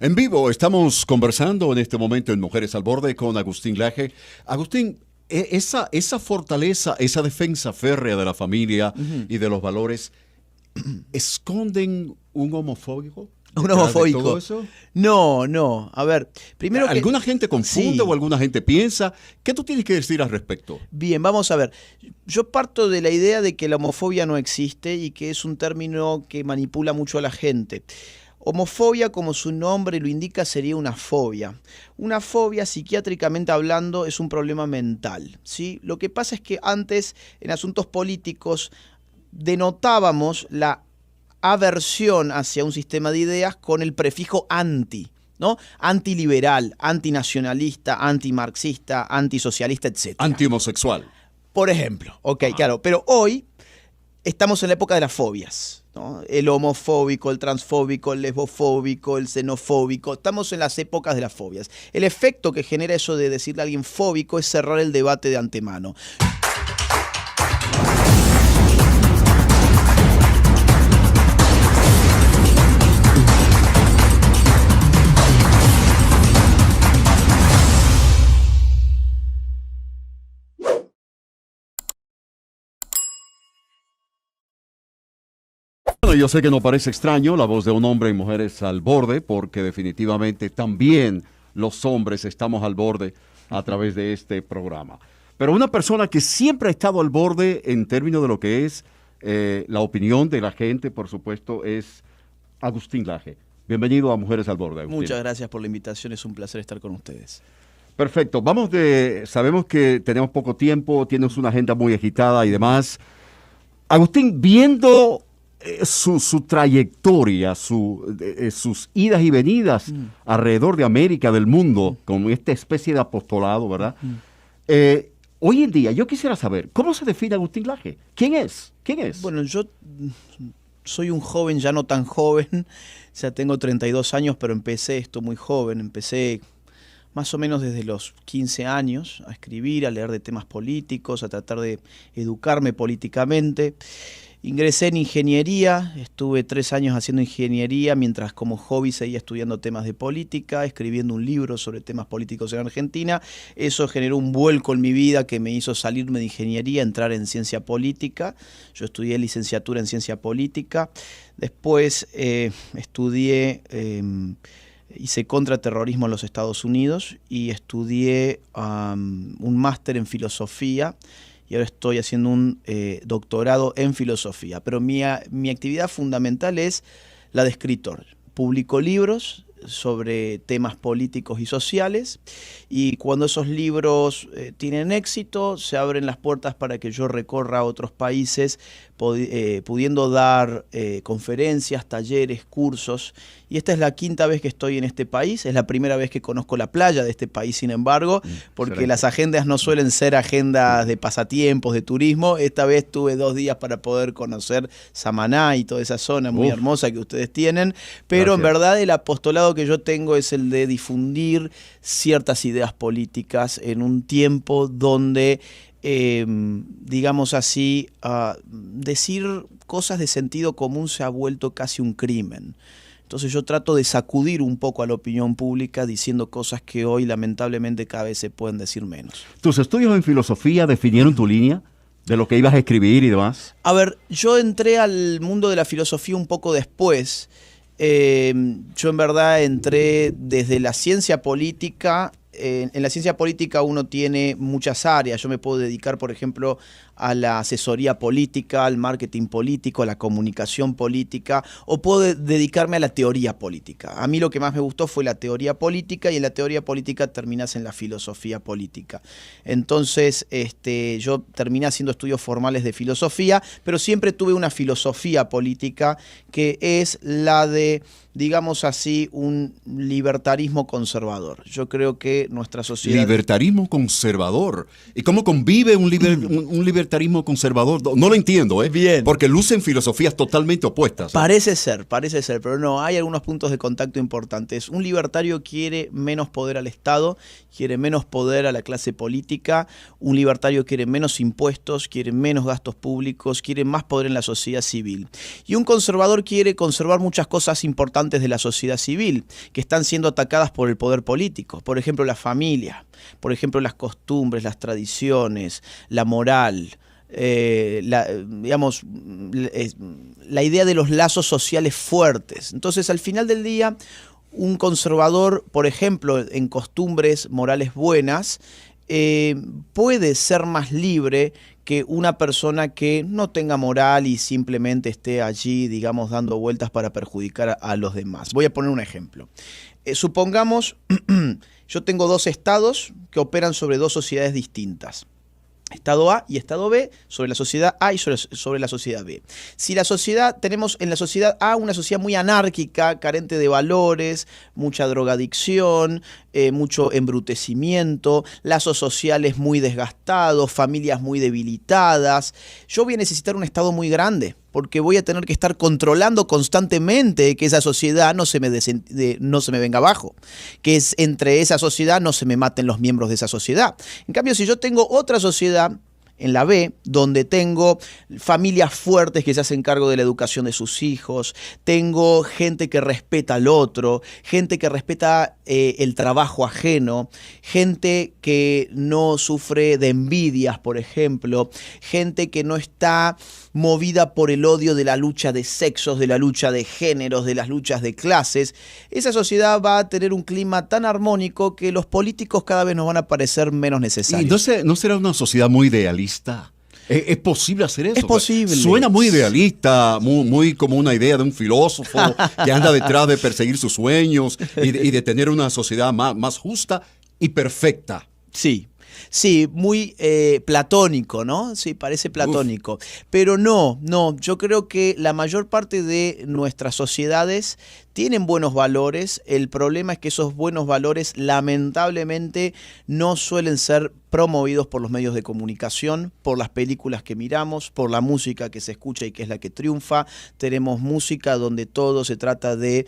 En vivo estamos conversando en este momento en Mujeres al Borde con Agustín Laje. Agustín, esa fortaleza, esa defensa férrea de la familia y de los valores, ¿esconden un homofóbico? ¿Un homofóbico? ¿Todo eso? No. A ver, primero que... ¿Alguna gente confunde Sí. o alguna gente piensa? ¿Qué tú tienes que decir al respecto? Bien, vamos a ver. Yo parto de la idea de que la homofobia no existe y que es un término que manipula mucho a la gente. Homofobia, como su nombre lo indica, sería una fobia. Una fobia, psiquiátricamente hablando, es un problema mental, ¿sí? Lo que pasa es que antes, en asuntos políticos, denotábamos la aversión hacia un sistema de ideas con el prefijo anti, ¿no? Antiliberal, antinacionalista, antimarxista, antisocialista, etc. Antihomosexual. Por ejemplo, claro, pero hoy estamos en la época de las fobias, ¿no? El homofóbico, el transfóbico, el lesbofóbico, el xenofóbico, estamos en las épocas de las fobias. El efecto que genera eso de decirle a alguien fóbico es cerrar el debate de antemano. Bueno, yo sé que no parece extraño la voz de un hombre en Mujeres al Borde, porque definitivamente también los hombres estamos al borde a través de este programa. Pero una persona que siempre ha estado al borde en términos de lo que es la opinión de la gente, por supuesto, es Agustín Laje. Bienvenido a Mujeres al Borde, Agustín. Muchas gracias por la invitación, es un placer estar con ustedes. Perfecto, sabemos que tenemos poco tiempo, tienes una agenda muy agitada y demás. Agustín, viendo su trayectoria, sus idas y venidas alrededor de América, del mundo, con esta especie de apostolado, ¿verdad? Hoy en día, yo quisiera saber, ¿cómo se define Agustín Laje? ¿Quién es? Bueno, yo soy un joven, ya no tan joven, ya tengo 32 años, pero empecé esto muy joven, empecé más o menos desde los 15 años a escribir, a leer de temas políticos, a tratar de educarme políticamente. Ingresé en ingeniería, estuve 3 años haciendo ingeniería, mientras como hobby seguía estudiando temas de política, escribiendo un libro sobre temas políticos en Argentina. Eso generó un vuelco en mi vida que me hizo salirme de ingeniería, entrar en ciencia política. Yo estudié licenciatura en ciencia política. Después hice contraterrorismo en los Estados Unidos y estudié un máster en filosofía. Y ahora estoy haciendo un doctorado en filosofía. Pero mi actividad fundamental es la de escritor. Publico libros sobre temas políticos y sociales, y cuando esos libros tienen éxito, se abren las puertas para que yo recorra otros países, pudiendo dar conferencias, talleres, cursos. Y esta es la 5ª vez que estoy en este país, es la primera vez que conozco la playa de este país, sin embargo, porque excelente. Las agendas no suelen ser agendas de pasatiempos, de turismo. Esta vez tuve 2 días para poder conocer Samaná y toda esa zona muy hermosa que ustedes tienen, pero gracias. En verdad el apostolado que yo tengo es el de difundir ciertas ideas políticas en un tiempo donde digamos así, decir cosas de sentido común se ha vuelto casi un crimen. Entonces yo trato de sacudir un poco a la opinión pública diciendo cosas que hoy lamentablemente cada vez se pueden decir menos. ¿Tus estudios en filosofía definieron tu línea de lo que ibas a escribir y demás? A ver, yo entré al mundo de la filosofía un poco después. Yo en verdad entré desde la ciencia política. En la ciencia política uno tiene muchas áreas. Yo me puedo dedicar, por ejemplo, a la asesoría política, al marketing político, a la comunicación política, o puedo dedicarme a la teoría política. A mí lo que más me gustó fue la teoría política, y en la teoría política terminás en la filosofía política. Entonces, yo terminé haciendo estudios formales de filosofía, pero siempre tuve una filosofía política que es la de, digamos así, un libertarismo conservador. Yo creo que nuestra sociedad... Libertarismo conservador. ¿Y cómo convive un libertarismo conservador? No lo entiendo, ¿eh? Bien. Porque lucen filosofías totalmente opuestas. Parece ser, pero no, hay algunos puntos de contacto importantes. Un libertario quiere menos poder al Estado, quiere menos poder a la clase política. Un libertario quiere menos impuestos, quiere menos gastos públicos, quiere más poder en la sociedad civil. Y un conservador quiere conservar muchas cosas importantes importantes de la sociedad civil que están siendo atacadas por el poder político. Por ejemplo, la familia, por ejemplo, las costumbres, las tradiciones, la moral, digamos, la idea de los lazos sociales fuertes. Entonces, al final del día, un conservador, por ejemplo, en costumbres morales buenas, puede ser más libre que una persona que no tenga moral y simplemente esté allí, digamos, dando vueltas para perjudicar a los demás. Voy a poner un ejemplo. Supongamos, yo tengo dos estados que operan sobre dos sociedades distintas. Estado A y Estado B, sobre la sociedad A y sobre la sociedad B. Si tenemos en la sociedad A una sociedad muy anárquica, carente de valores, mucha drogadicción, mucho embrutecimiento, lazos sociales muy desgastados, familias muy debilitadas, yo voy a necesitar un Estado muy grande, porque voy a tener que estar controlando constantemente que esa sociedad no se me venga abajo, que entre esa sociedad no se me maten los miembros de esa sociedad. En cambio, si yo tengo otra sociedad, en la B, donde tengo familias fuertes que se hacen cargo de la educación de sus hijos, tengo gente que respeta al otro, gente que respeta el trabajo ajeno, gente que no sufre de envidias, por ejemplo, gente que no está movida por el odio de la lucha de sexos, de la lucha de géneros, de las luchas de clases. Esa sociedad va a tener un clima tan armónico que los políticos cada vez nos van a parecer menos necesarios. ¿Y no será una sociedad muy idealista? ¿Es posible hacer eso? Es posible. Suena muy idealista, muy como una idea de un filósofo que anda detrás de perseguir sus sueños y de tener una sociedad más justa y perfecta. Sí. Sí, muy platónico, ¿no? Sí, parece platónico. Pero no, yo creo que la mayor parte de nuestras sociedades tienen buenos valores. El problema es que esos buenos valores lamentablemente no suelen ser promovidos por los medios de comunicación, por las películas que miramos, por la música que se escucha y que es la que triunfa. Tenemos música donde todo se trata de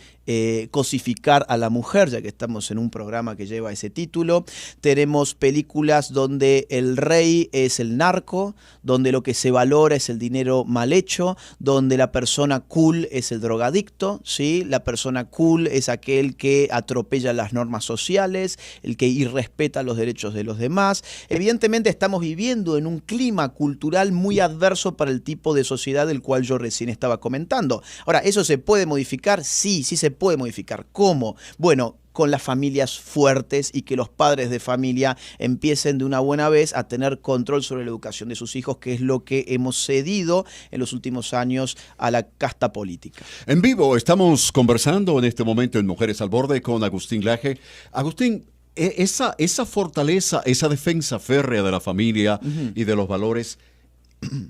cosificar a la mujer, ya que estamos en un programa que lleva ese título. Tenemos películas donde el rey es el narco, donde lo que se valora es el dinero mal hecho, donde la persona cool es el drogadicto, ¿sí? La persona cool es aquel que atropella las normas sociales, el que irrespeta los derechos de los demás. Evidentemente estamos viviendo en un clima cultural muy adverso para el tipo de sociedad del cual yo recién estaba comentando. Ahora, ¿eso se puede modificar? Sí se puede modificar. ¿Cómo? Bueno, con las familias fuertes y que los padres de familia empiecen de una buena vez a tener control sobre la educación de sus hijos, que es lo que hemos cedido en los últimos años a la casta política. En vivo estamos conversando en este momento en Mujeres al Borde con Agustín Laje. Agustín, esa fortaleza, esa defensa férrea de la familia y de los valores,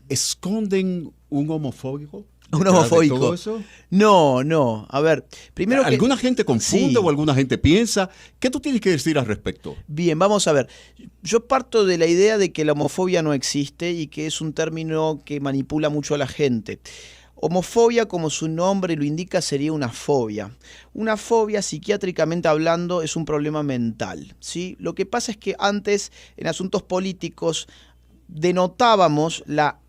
¿esconden un homofóbico? ¿Un homofóbico? ¿Todo eso? No. A ver, primero que... ¿Alguna gente confunde o alguna gente piensa? ¿Qué tú tienes que decir al respecto? Bien, vamos a ver. Yo parto de la idea de que la homofobia no existe y que es un término que manipula mucho a la gente. Homofobia, como su nombre lo indica, sería una fobia. Una fobia, psiquiátricamente hablando, es un problema mental, ¿sí? Lo que pasa es que antes, en asuntos políticos, denotábamos la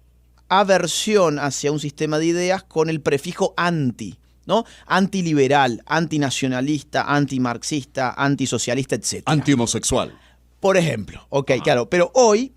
aversión hacia un sistema de ideas con el prefijo anti, ¿no? Antiliberal, antinacionalista, antimarxista, antisocialista, etc. Antihomosexual. Por ejemplo, ok, claro, pero hoy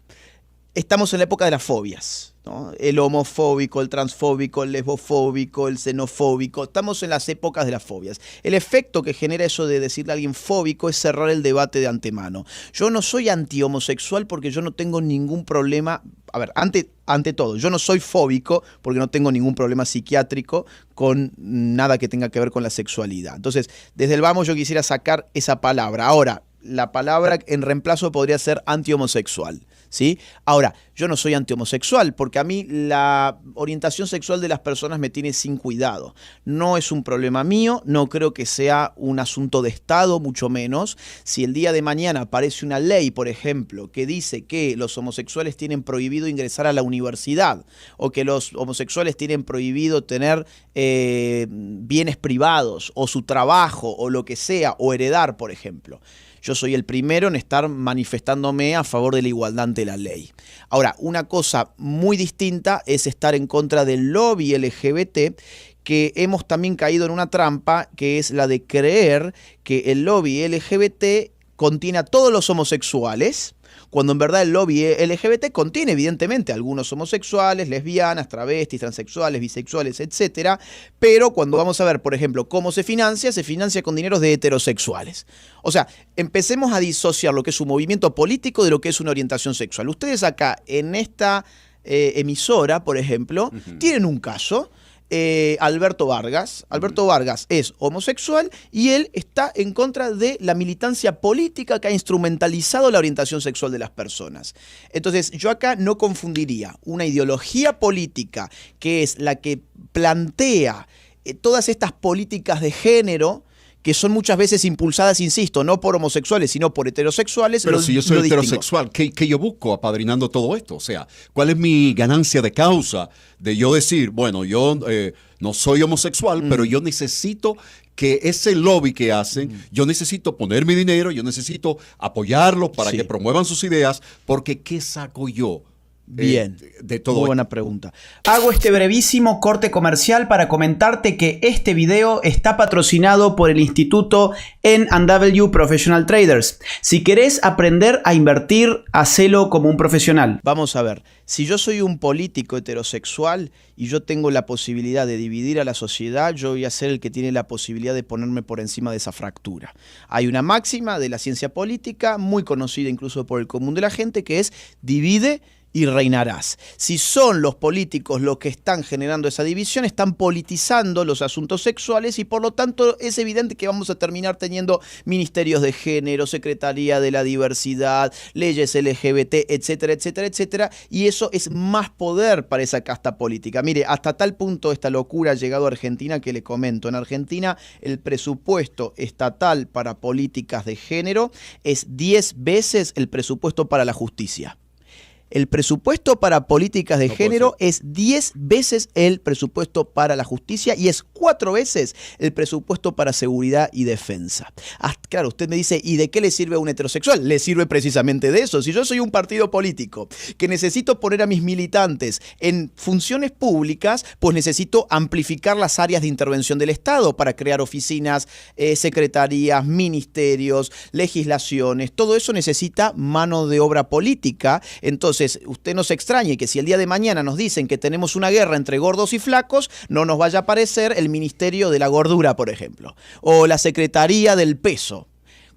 estamos en la época de las fobias, ¿no? El homofóbico, el transfóbico, el lesbofóbico, el xenofóbico. Estamos en las épocas de las fobias. El efecto que genera eso de decirle a alguien fóbico es cerrar el debate de antemano. Yo no soy antihomosexual porque yo no tengo ningún problema. A ver, ante todo, yo no soy fóbico porque no tengo ningún problema psiquiátrico con nada que tenga que ver con la sexualidad. Entonces, desde el vamos yo quisiera sacar esa palabra. Ahora, la palabra en reemplazo podría ser antihomosexual, ¿sí? Ahora, yo no soy antihomosexual porque a mí la orientación sexual de las personas me tiene sin cuidado. No es un problema mío, no creo que sea un asunto de Estado, mucho menos. Si el día de mañana aparece una ley, por ejemplo, que dice que los homosexuales tienen prohibido ingresar a la universidad o que los homosexuales tienen prohibido tener bienes privados o su trabajo o lo que sea, o heredar, por ejemplo. Yo soy el primero en estar manifestándome a favor de la igualdad ante la ley. Ahora, una cosa muy distinta es estar en contra del lobby LGBT, que hemos también caído en una trampa, que es la de creer que el lobby LGBT contiene a todos los homosexuales, cuando en verdad el lobby LGBT contiene evidentemente algunos homosexuales, lesbianas, travestis, transexuales, bisexuales, etcétera, pero cuando vamos a ver, por ejemplo, cómo se financia con dineros de heterosexuales. O sea, empecemos a disociar lo que es un movimiento político de lo que es una orientación sexual. Ustedes acá, en esta emisora, por ejemplo, tienen un caso. Alberto Vargas. Alberto Vargas es homosexual y él está en contra de la militancia política que ha instrumentalizado la orientación sexual de las personas. Entonces, yo acá no confundiría una ideología política que es la que plantea todas estas políticas de género, que son muchas veces impulsadas, insisto, no por homosexuales, sino por heterosexuales. Pero si yo soy heterosexual, ¿qué yo busco apadrinando todo esto? O sea, ¿cuál es mi ganancia de causa de yo decir, bueno, yo no soy homosexual, pero yo necesito que ese lobby que hacen, yo necesito poner mi dinero, yo necesito apoyarlos para que promuevan sus ideas, porque ¿qué saco yo? Bien, de todo. Muy buena pregunta. Hago este brevísimo corte comercial para comentarte que este video está patrocinado por el Instituto N&W Professional Traders. Si querés aprender a invertir, hacelo como un profesional. Vamos a ver, si yo soy un político heterosexual y yo tengo la posibilidad de dividir a la sociedad, yo voy a ser el que tiene la posibilidad de ponerme por encima de esa fractura. Hay una máxima de la ciencia política, muy conocida incluso por el común de la gente, que es divide y reinarás. Si son los políticos los que están generando esa división, están politizando los asuntos sexuales y por lo tanto es evidente que vamos a terminar teniendo ministerios de género, secretaría de la diversidad, leyes LGBT, etcétera, etcétera, etcétera, y eso es más poder para esa casta política. Mire, hasta tal punto esta locura ha llegado a Argentina que le comento, en Argentina el presupuesto estatal para políticas de género es 10 veces el presupuesto para la justicia. El presupuesto para políticas de género es 10 veces el presupuesto para la justicia y es 4 veces el presupuesto para seguridad y defensa. Claro, usted me dice, ¿y de qué le sirve a un heterosexual? Le sirve precisamente de eso. Si yo soy un partido político que necesito poner a mis militantes en funciones públicas, pues necesito amplificar las áreas de intervención del Estado para crear oficinas, secretarías, ministerios, legislaciones. Todo eso necesita mano de obra política. Entonces, usted no se extrañe que si el día de mañana nos dicen que tenemos una guerra entre gordos y flacos, no nos vaya a aparecer el Ministerio de la Gordura, por ejemplo, o la Secretaría del Peso.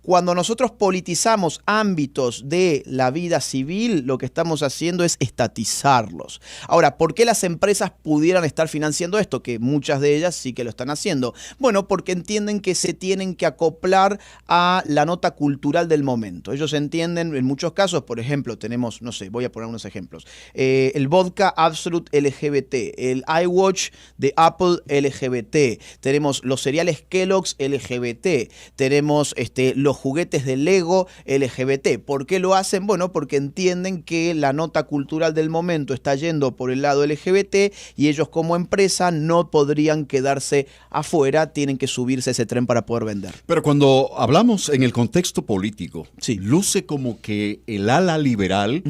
Cuando nosotros politizamos ámbitos de la vida civil, lo que estamos haciendo es estatizarlos. Ahora, ¿por qué las empresas pudieran estar financiando esto? Que muchas de ellas sí que lo están haciendo. Bueno, porque entienden que se tienen que acoplar a la nota cultural del momento. Ellos entienden, en muchos casos, por ejemplo, tenemos, no sé, voy a poner unos ejemplos. El vodka Absolute LGBT, el iWatch de Apple LGBT, tenemos los cereales Kellogg's LGBT, tenemos los juguetes de Lego LGBT. ¿Por qué lo hacen? Bueno, porque entienden que la nota cultural del momento está yendo por el lado LGBT y ellos como empresa no podrían quedarse afuera, tienen que subirse a ese tren para poder vender. Pero cuando hablamos en el contexto político, sí, luce como que el ala liberal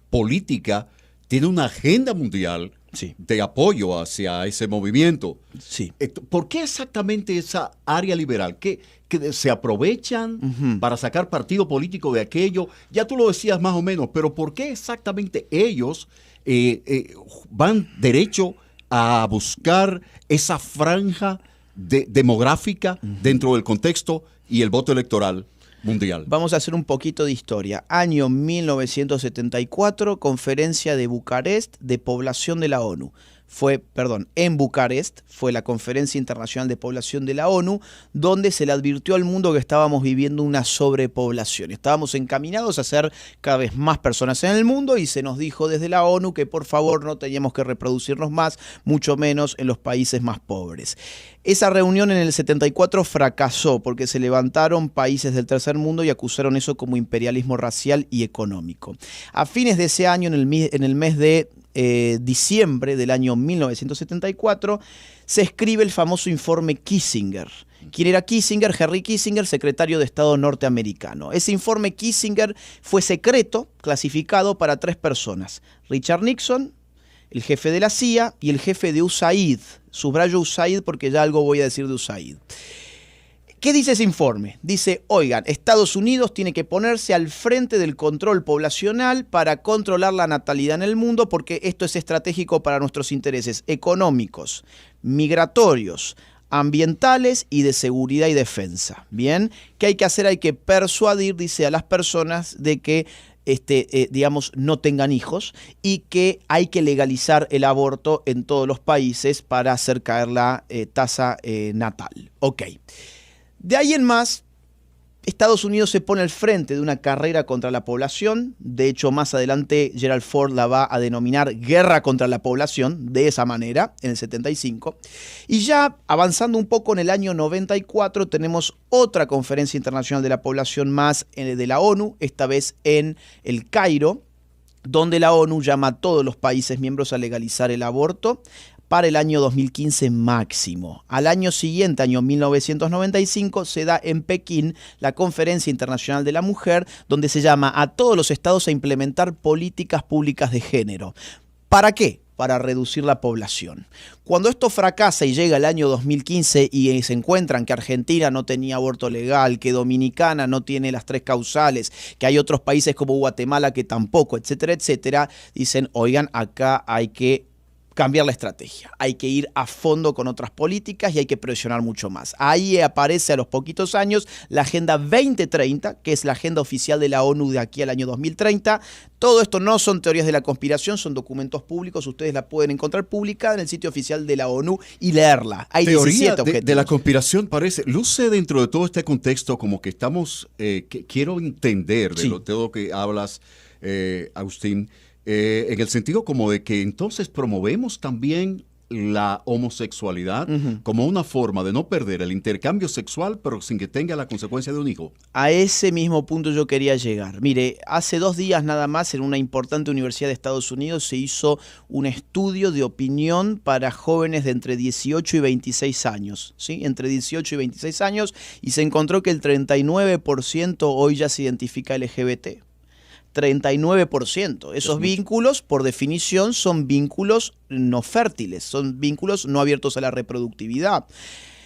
política tiene una agenda mundial de apoyo hacia ese movimiento. Sí. ¿Por qué exactamente esa área liberal? ¿Que se aprovechan para sacar partido político de aquello? Ya tú lo decías más o menos, pero ¿por qué exactamente ellos van derecho a buscar esa franja demográfica dentro del contexto y el voto electoral mundial? Vamos a hacer un poquito de historia. Año 1974, conferencia de Bucarest de población de la ONU. En Bucarest fue la Conferencia Internacional de Población de la ONU, donde se le advirtió al mundo que estábamos viviendo una sobrepoblación. Estábamos encaminados a ser cada vez más personas en el mundo y se nos dijo desde la ONU que por favor no teníamos que reproducirnos más, mucho menos en los países más pobres. Esa reunión en el 74 fracasó porque se levantaron países del tercer mundo y acusaron eso como imperialismo racial y económico. A fines de ese año, en el mes de diciembre del año 1974, se escribe el famoso informe Kissinger. ¿Quién era Kissinger? Henry Kissinger, secretario de Estado norteamericano. Ese informe Kissinger fue secreto, clasificado para 3 personas. Richard Nixon, el jefe de la CIA y el jefe de USAID. Subrayo USAID porque ya algo voy a decir de USAID. ¿Qué dice ese informe? Dice, oigan, Estados Unidos tiene que ponerse al frente del control poblacional para controlar la natalidad en el mundo porque esto es estratégico para nuestros intereses económicos, migratorios, ambientales y de seguridad y defensa. Bien, ¿qué hay que hacer? Hay que persuadir, dice, a las personas de que digamos, no tengan hijos y que hay que legalizar el aborto en todos los países para hacer caer la tasa natal. Ok. De ahí en más, Estados Unidos se pone al frente de una carrera contra la población. De hecho, más adelante Gerald Ford la va a denominar guerra contra la población, de esa manera, en el 75. Y ya avanzando un poco en el año 94, tenemos otra conferencia internacional de la población más de la ONU, esta vez en El Cairo, donde la ONU llama a todos los países miembros a legalizar el aborto para el año 2015 máximo. Al año siguiente, año 1995, se da en Pekín la Conferencia Internacional de la Mujer, donde se llama a todos los estados a implementar políticas públicas de género. ¿Para qué? Para reducir la población. Cuando esto fracasa y llega el año 2015 y se encuentran que Argentina no tenía aborto legal, que Dominicana no tiene las 3 causales, que hay otros países como Guatemala que tampoco, etcétera, etcétera, dicen, oigan, acá hay que cambiar la estrategia, hay que ir a fondo con otras políticas y hay que presionar mucho más. Ahí aparece a los poquitos años la Agenda 2030, que es la agenda oficial de la ONU de aquí al año 2030. Todo esto no son teorías de la conspiración, son documentos públicos, ustedes la pueden encontrar publicada en el sitio oficial de la ONU y leerla. Hay teoría 17 objetivos. De la conspiración parece, luce dentro de todo este contexto como que estamos, quiero entender de todo lo que hablas, Agustín, en el sentido como de que entonces promovemos también la homosexualidad como una forma de no perder el intercambio sexual, pero sin que tenga la consecuencia de un hijo. A ese mismo punto yo quería llegar. Mire, hace 2 días nada más en una importante universidad de Estados Unidos se hizo un estudio de opinión para jóvenes de entre 18 y 26 años, ¿sí? Entre 18 y 26 años, y se encontró que el 39% hoy ya se identifica LGBT. 39%. Esos vínculos, por definición, son vínculos no fértiles, son vínculos no abiertos a la reproductividad.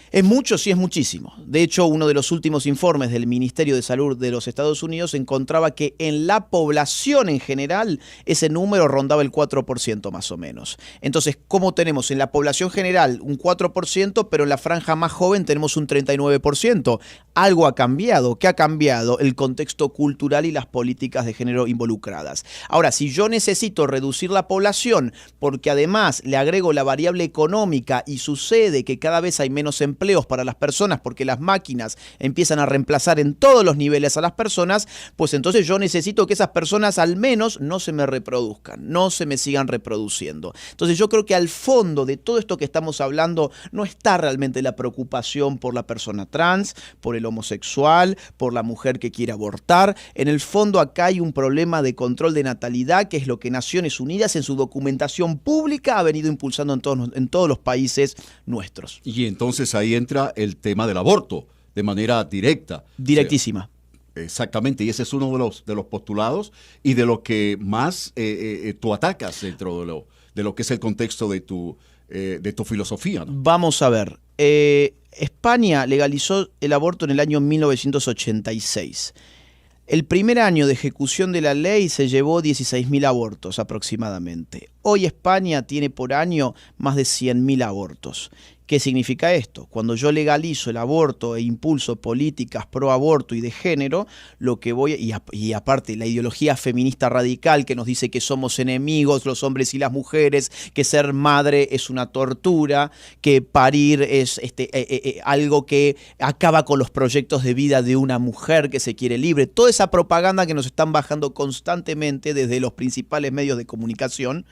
¿Es mucho? Sí, es muchísimo. De hecho, uno de los últimos informes del Ministerio de Salud de los Estados Unidos encontraba que en la población en general ese número rondaba el 4% más o menos. Entonces, ¿cómo tenemos en la población general un 4%, pero en la franja más joven tenemos un 39%? Algo ha cambiado. ¿Qué ha cambiado? El contexto cultural y las políticas de género involucradas. Ahora, si yo necesito reducir la población porque además le agrego la variable económica y sucede que cada vez hay menos empleos para las personas porque las máquinas empiezan a reemplazar en todos los niveles a las personas, pues entonces yo necesito que esas personas al menos no se me reproduzcan, no se me sigan reproduciendo. Entonces yo creo que al fondo de todo esto que estamos hablando no está realmente la preocupación por la persona trans, por el homosexual, por la mujer que quiere abortar. En el fondo acá hay un problema de control de natalidad, que es lo que Naciones Unidas en su documentación pública ha venido impulsando en todos los países nuestros. Y entonces ahí entra el tema del aborto de manera directa. Directísima. Exactamente, y ese es uno de los postulados y de lo que más tú atacas dentro de lo que es el contexto de tu filosofía, ¿no? Vamos a ver. España legalizó el aborto en el año 1986. El primer año de ejecución de la ley se llevó 16.000 abortos aproximadamente. Hoy España tiene por año más de 100.000 abortos. ¿Qué significa esto? Cuando yo legalizo el aborto e impulso políticas pro aborto y de género, lo que voy y aparte la ideología feminista radical que nos dice que somos enemigos los hombres y las mujeres, que ser madre es una tortura, que parir es algo que acaba con los proyectos de vida de una mujer que se quiere libre. Toda esa propaganda que nos están bajando constantemente desde los principales medios de comunicación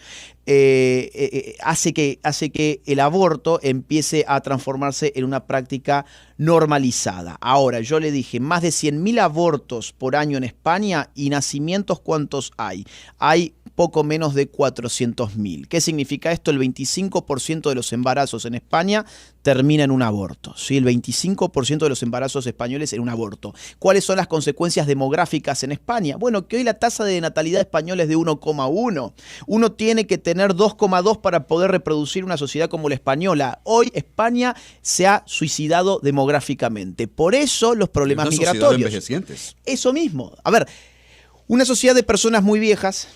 hace que el aborto empiece a transformarse en una práctica normalizada. Ahora, yo le dije, más de 100.000 abortos por año en España y nacimientos, ¿cuántos hay? Hay poco menos de 400.000. ¿Qué significa esto? El 25% de los embarazos en España termina en un aborto. ¿Sí? El 25% de los embarazos españoles en un aborto. ¿Cuáles son las consecuencias demográficas en España? Bueno, que hoy la tasa de natalidad española es de 1,1. Uno tiene que tener 2,2 para poder reproducir una sociedad como la española. Hoy España se ha suicidado demográficamente. Por eso los problemas migratorios. Envejecientes. Eso mismo. A ver, una sociedad de personas muy viejas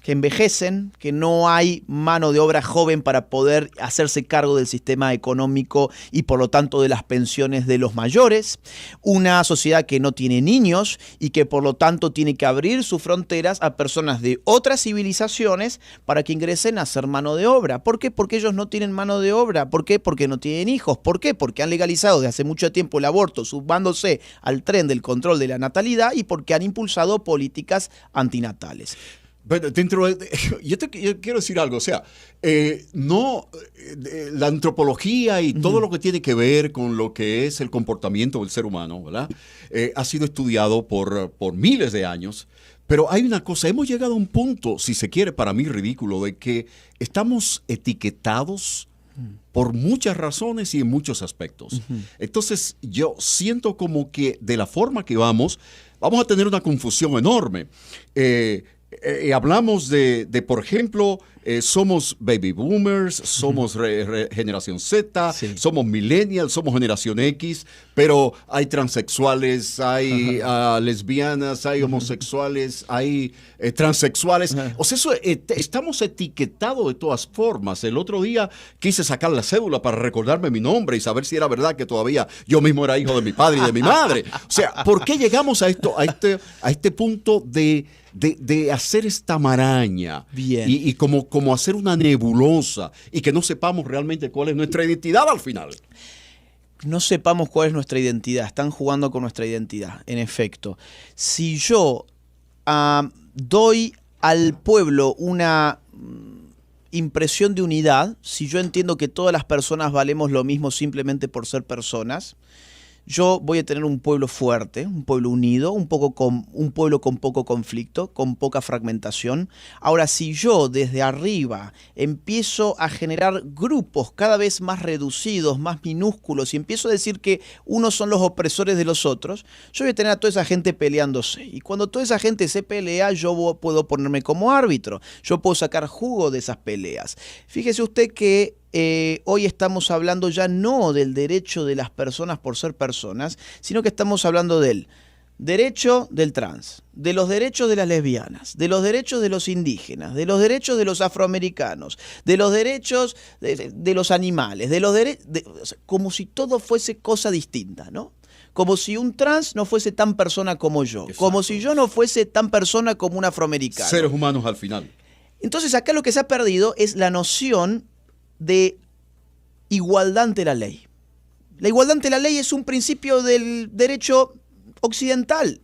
que envejecen, que no hay mano de obra joven para poder hacerse cargo del sistema económico y por lo tanto de las pensiones de los mayores, una sociedad que no tiene niños y que por lo tanto tiene que abrir sus fronteras a personas de otras civilizaciones para que ingresen a ser mano de obra. ¿Por qué? Porque ellos no tienen mano de obra. ¿Por qué? Porque no tienen hijos. ¿Por qué? Porque han legalizado desde hace mucho tiempo el aborto, subándose al tren del control de la natalidad y porque han impulsado políticas antinatales. Pero yo quiero decir algo, o sea, la antropología y todo lo que tiene que ver con lo que es el comportamiento del ser humano, ¿verdad? Ha sido estudiado por miles de años, pero hay una cosa, hemos llegado a un punto, si se quiere, para mí ridículo, de que estamos etiquetados por muchas razones y en muchos aspectos. Entonces, yo siento como que de la forma que vamos a tener una confusión enorme. Hablamos de, por ejemplo, somos baby boomers, somos generación Z, sí, somos millennials, somos generación X, pero hay transexuales, hay lesbianas, hay homosexuales, hay transexuales. O sea, estamos etiquetados de todas formas. El otro día quise sacar la cédula para recordarme mi nombre y saber si era verdad que todavía yo mismo era hijo de mi padre y de mi madre. O sea, ¿por qué llegamos a este punto de hacer esta maraña? Bien. Y como hacer una nebulosa y que no sepamos realmente cuál es nuestra identidad al final? No sepamos cuál es nuestra identidad. Están jugando con nuestra identidad, en efecto. Si yo doy al pueblo una impresión de unidad, si yo entiendo que todas las personas valemos lo mismo simplemente por ser personas, yo voy a tener un pueblo fuerte, un pueblo unido, un pueblo con poco conflicto, con poca fragmentación. Ahora, si yo desde arriba empiezo a generar grupos cada vez más reducidos, más minúsculos, y empiezo a decir que unos son los opresores de los otros, yo voy a tener a toda esa gente peleándose. Y cuando toda esa gente se pelea, yo puedo ponerme como árbitro. Yo puedo sacar jugo de esas peleas. Fíjese usted que hoy estamos hablando ya no del derecho de las personas por ser personas, sino que estamos hablando del derecho del trans, de los derechos de las lesbianas, de los derechos de los indígenas, de los derechos de los afroamericanos, de los derechos de los animales, como si todo fuese cosa distinta, ¿no? Como si un trans no fuese tan persona como yo. Exacto. Como si yo no fuese tan persona como un afroamericano. Seres humanos al final. Entonces acá lo que se ha perdido es la noción de igualdad ante la ley. La igualdad ante la ley es un principio del derecho occidental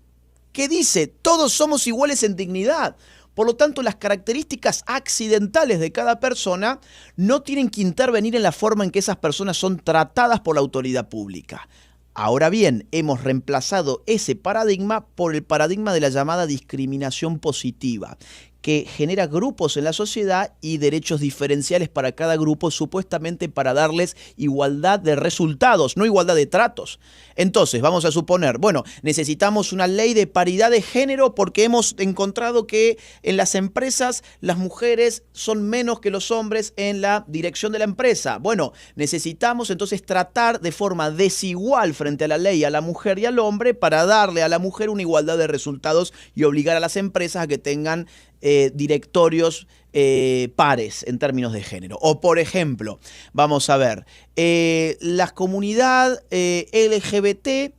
que dice todos somos iguales en dignidad. Por lo tanto, las características accidentales de cada persona no tienen que intervenir en la forma en que esas personas son tratadas por la autoridad pública. Ahora bien, hemos reemplazado ese paradigma por el paradigma de la llamada discriminación positiva, que genera grupos en la sociedad y derechos diferenciales para cada grupo, supuestamente para darles igualdad de resultados, no igualdad de tratos. Entonces, vamos a suponer, bueno, necesitamos una ley de paridad de género porque hemos encontrado que en las empresas las mujeres son menos que los hombres en la dirección de la empresa. Bueno, necesitamos entonces tratar de forma desigual frente a la ley a la mujer y al hombre para darle a la mujer una igualdad de resultados y obligar a las empresas a que tengan directorios pares en términos de género. O por ejemplo, vamos a ver, la comunidad LGBT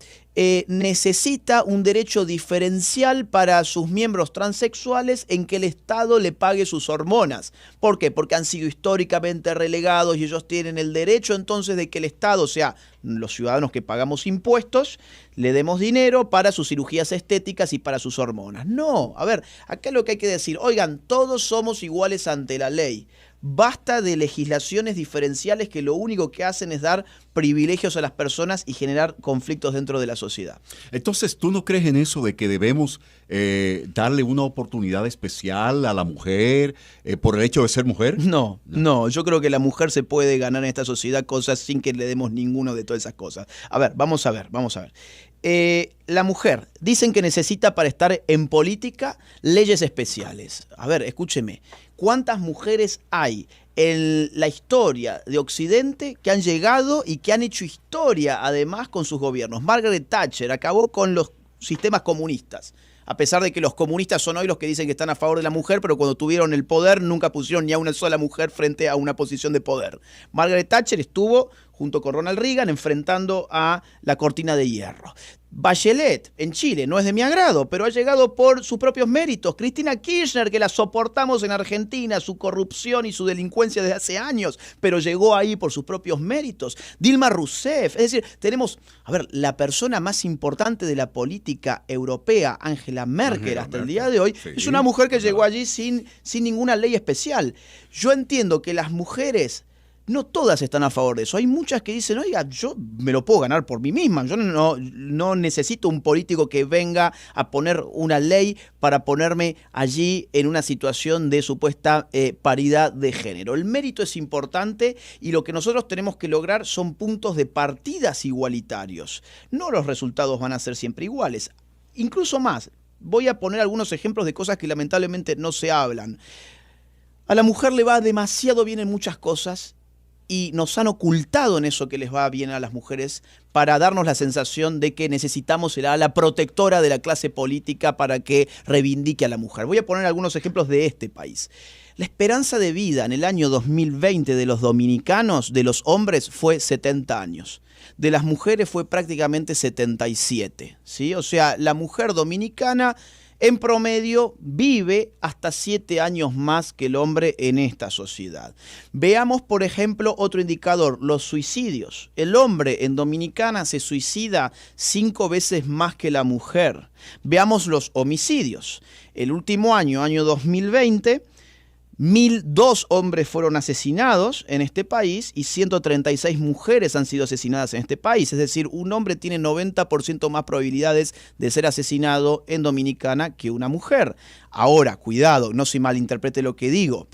necesita un derecho diferencial para sus miembros transexuales en que el Estado le pague sus hormonas. ¿Por qué? Porque han sido históricamente relegados y ellos tienen el derecho entonces de que el Estado, o sea, los ciudadanos que pagamos impuestos, le demos dinero para sus cirugías estéticas y para sus hormonas. No, a ver, acá lo que hay que decir, oigan, todos somos iguales ante la ley. Basta de legislaciones diferenciales que lo único que hacen es dar privilegios a las personas y generar conflictos dentro de la sociedad. Entonces, ¿tú no crees en eso de que debemos darle una oportunidad especial a la mujer por el hecho de ser mujer? No, yo creo que la mujer se puede ganar en esta sociedad cosas sin que le demos ninguno de todas esas cosas. A ver, vamos a ver. La mujer, dicen que necesita para estar en política leyes especiales. A ver, escúcheme, ¿cuántas mujeres hay en la historia de Occidente que han llegado y que han hecho historia además con sus gobiernos? Margaret Thatcher acabó con los sistemas comunistas. A pesar de que los comunistas son hoy los que dicen que están a favor de la mujer, pero cuando tuvieron el poder nunca pusieron ni a una sola mujer frente a una posición de poder. Margaret Thatcher estuvo junto con Ronald Reagan enfrentando a la cortina de hierro. Bachelet, en Chile, no es de mi agrado, pero ha llegado por sus propios méritos. Cristina Kirchner, que la soportamos en Argentina, su corrupción y su delincuencia desde hace años, pero llegó ahí por sus propios méritos. Dilma Rousseff, es decir, tenemos, la persona más importante de la política europea, Angela Merkel, hasta el día de hoy, sí, es una mujer que llegó allí sin ninguna ley especial. Yo entiendo que las mujeres... no todas están a favor de eso. Hay muchas que dicen, oiga, yo me lo puedo ganar por mí misma. Yo no necesito un político que venga a poner una ley para ponerme allí en una situación de supuesta paridad de género. El mérito es importante y lo que nosotros tenemos que lograr son puntos de partidas igualitarios. No los resultados van a ser siempre iguales. Incluso más, voy a poner algunos ejemplos de cosas que lamentablemente no se hablan. A la mujer le va demasiado bien en muchas cosas y nos han ocultado en eso que les va bien a las mujeres para darnos la sensación de que necesitamos ser la protectora de la clase política para que reivindique a la mujer. Voy a poner algunos ejemplos de este país. La esperanza de vida en el año 2020 de los dominicanos, de los hombres, fue 70 años. De las mujeres fue prácticamente 77, ¿sí? O sea, la mujer dominicana en promedio vive hasta 7 años más que el hombre en esta sociedad. Veamos, por ejemplo, otro indicador, los suicidios. El hombre en Dominicana se suicida 5 veces más que la mujer. Veamos los homicidios. El último año 2020, 1.002 hombres fueron asesinados en este país y 136 mujeres han sido asesinadas en este país. Es decir, un hombre tiene 90% más probabilidades de ser asesinado en Dominicana que una mujer. Ahora, cuidado, no se malinterprete lo que digo.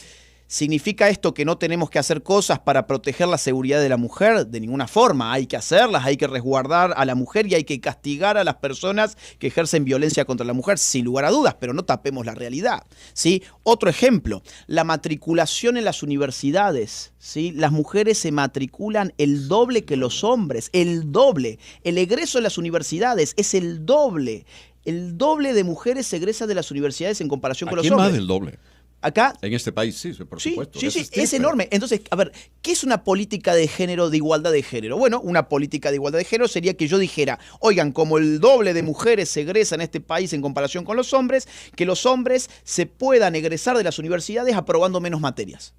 ¿Significa esto que no tenemos que hacer cosas para proteger la seguridad de la mujer? De ninguna forma. Hay que hacerlas, hay que resguardar a la mujer y hay que castigar a las personas que ejercen violencia contra la mujer, sin lugar a dudas, pero no tapemos la realidad, ¿sí? Otro ejemplo, la matriculación en las universidades, ¿sí? Las mujeres se matriculan el doble que los hombres, el doble. El egreso en las universidades es el doble. El doble de mujeres egresa de las universidades en comparación con los hombres. ¿Más del doble? Acá, en este país, sí, por supuesto. Sí, es enorme. Entonces, a ver, ¿qué es una política de género, de igualdad de género? Bueno, una política de igualdad de género sería que yo dijera, oigan, como el doble de mujeres se egresa en este país en comparación con los hombres, que los hombres se puedan egresar de las universidades aprobando menos materias.